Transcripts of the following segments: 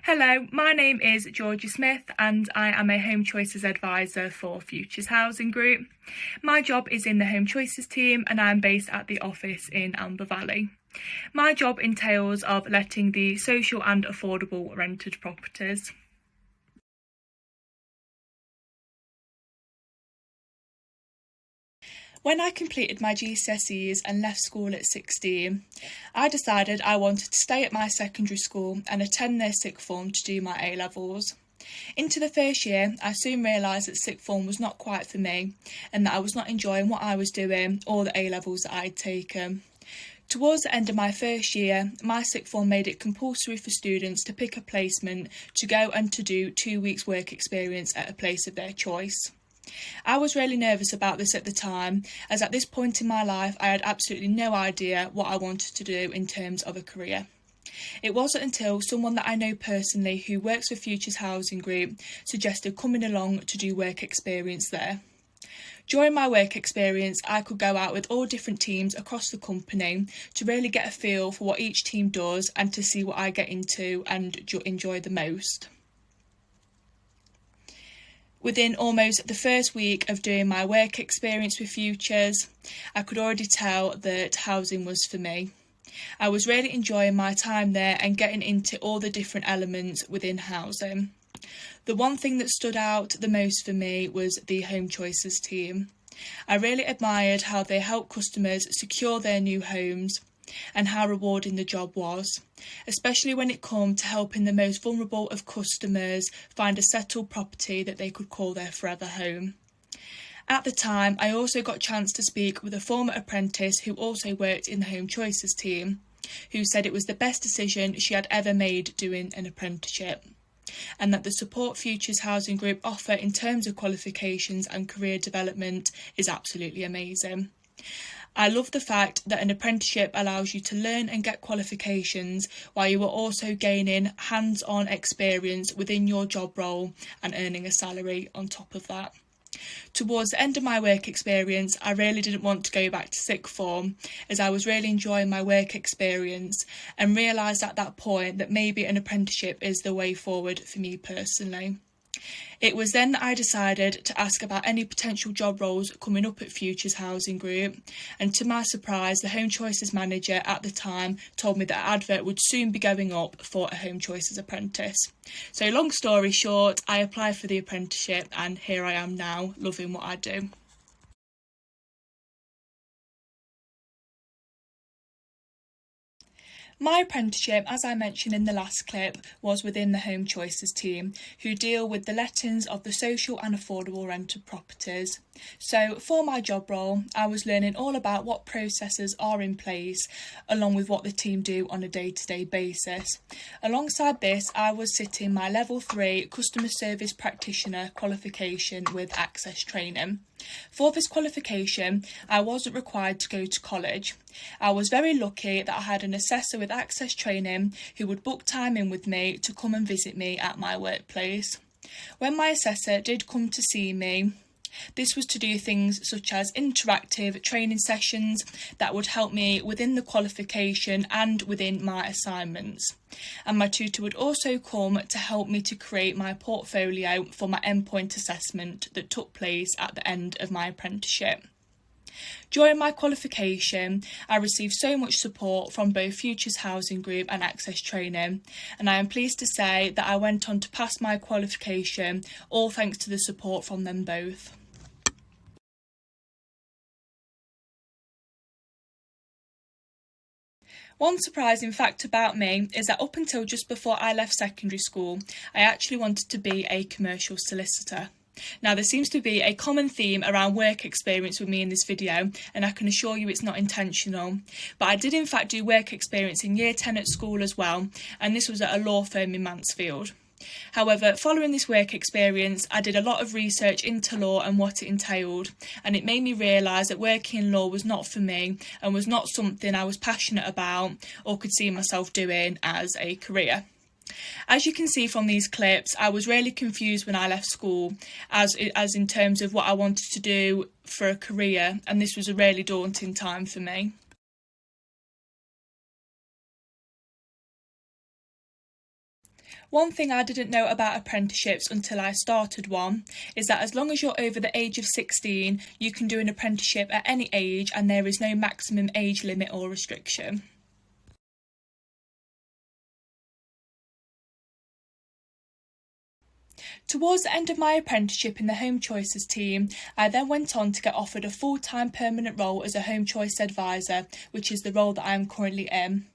Hello, my name is Georgia Smith and I am a Home Choices Advisor for Futures Housing Group. My job is in the Home Choices team and I'm based at the office in Amber Valley. My job entails of letting the social and affordable rented properties. When I completed my GCSEs and left school at 16, I decided I wanted to stay at my secondary school and attend their sixth form to do my A-levels. Into the first year, I soon realised that sixth form was not quite for me and that I was not enjoying what I was doing or the A-levels that I had taken. Towards the end of my first year, my sixth form made it compulsory for students to pick a placement to go and to do 2 weeks work experience at a place of their choice. I was really nervous about this at the time, as at this point in my life I had absolutely no idea what I wanted to do in terms of a career. It wasn't until someone that I know personally who works for Futures Housing Group suggested coming along to do work experience there. During my work experience, I could go out with all different teams across the company to really get a feel for what each team does and to see what I get into and enjoy the most. Within almost the first week of doing my work experience with Futures, I could already tell that housing was for me. I was really enjoying my time there and getting into all the different elements within housing. The one thing that stood out the most for me was the Home Choices team. I really admired how they helped customers secure their new homes and how rewarding the job was, especially when it came to helping the most vulnerable of customers find a settled property that they could call their forever home. At the time, I also got a chance to speak with a former apprentice who also worked in the Home Choices team, who said it was the best decision she had ever made doing an apprenticeship, and that the support Futures Housing Group offer in terms of qualifications and career development is absolutely amazing. I love the fact that an apprenticeship allows you to learn and get qualifications while you are also gaining hands-on experience within your job role and earning a salary on top of that. Towards the end of my work experience, I really didn't want to go back to sixth form, as I was really enjoying my work experience and realised at that point that maybe an apprenticeship is the way forward for me personally. It was then that I decided to ask about any potential job roles coming up at Futures Housing Group, and to my surprise, the Home Choices manager at the time told me that an advert would soon be going up for a Home Choices apprentice. So long story short, I applied for the apprenticeship and here I am now, loving what I do. My apprenticeship, as I mentioned in the last clip, was within the Home Choices team, who deal with the lettings of the social and affordable rented properties. So for my job role, I was learning all about what processes are in place, along with what the team do on a day-to-day basis. Alongside this, I was sitting my Level 3 Customer Service Practitioner qualification with Access Training. For this qualification, I wasn't required to go to college. I was very lucky that I had an assessor with Access Training who would book time in with me to come and visit me at my workplace. When my assessor did come to see me, this was to do things such as interactive training sessions that would help me within the qualification and within my assignments. And my tutor would also come to help me to create my portfolio for my endpoint assessment that took place at the end of my apprenticeship. During my qualification, I received so much support from both Futures Housing Group and Access Training, and I am pleased to say that I went on to pass my qualification, all thanks to the support from them both. One surprising fact about me is that up until just before I left secondary school, I actually wanted to be a commercial solicitor. Now, there seems to be a common theme around work experience with me in this video, and I can assure you it's not intentional. But I did in fact do work experience in year 10 at school as well, and this was at a law firm in Mansfield. However, following this work experience, I did a lot of research into law and what it entailed, and it made me realise that working in law was not for me and was not something I was passionate about or could see myself doing as a career. As you can see from these clips, I was really confused when I left school as in terms of what I wanted to do for a career, and this was a really daunting time for me. One thing I didn't know about apprenticeships until I started one is that as long as you're over the age of 16, you can do an apprenticeship at any age and there is no maximum age limit or restriction. Towards the end of my apprenticeship in the Home Choices team, I then went on to get offered a full-time permanent role as a Home Choice Advisor, which is the role that I am currently in.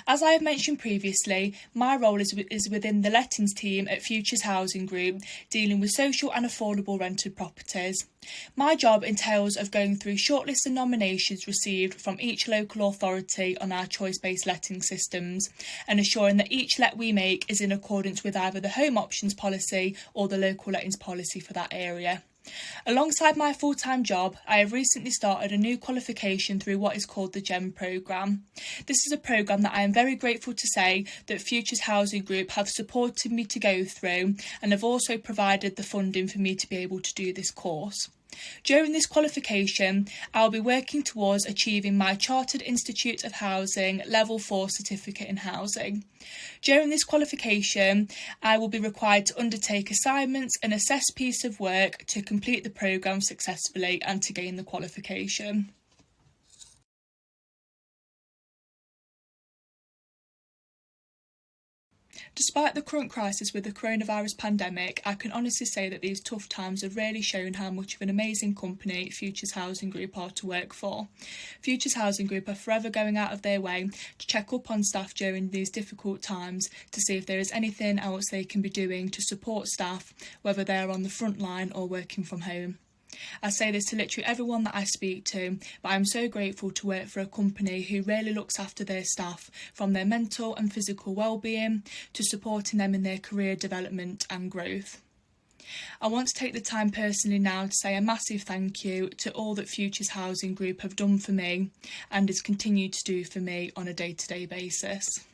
As I have mentioned previously, my role is within the lettings team at Futures Housing Group, dealing with social and affordable rented properties. My job entails of going through shortlists and nominations received from each local authority on our choice-based letting systems and assuring that each let we make is in accordance with either the home options policy or the local lettings policy for that area. Alongside my full-time job, I have recently started a new qualification through what is called the GEM programme. This is a programme that I am very grateful to say that Futures Housing Group have supported me to go through and have also provided the funding for me to be able to do this course. During this qualification, I will be working towards achieving my Chartered Institute of Housing Level 4 certificate in housing. During this qualification, I will be required to undertake assignments and assess piece of work to complete the programme successfully and to gain the qualification. Despite the current crisis with the coronavirus pandemic, I can honestly say that these tough times have really shown how much of an amazing company Futures Housing Group are to work for. Futures Housing Group are forever going out of their way to check up on staff during these difficult times to see if there is anything else they can be doing to support staff, whether they are on the front line or working from home. I say this to literally everyone that I speak to, but I'm so grateful to work for a company who really looks after their staff, from their mental and physical well-being to supporting them in their career development and growth. I want to take the time personally now to say a massive thank you to all that Futures Housing Group have done for me and has continued to do for me on a day-to-day basis.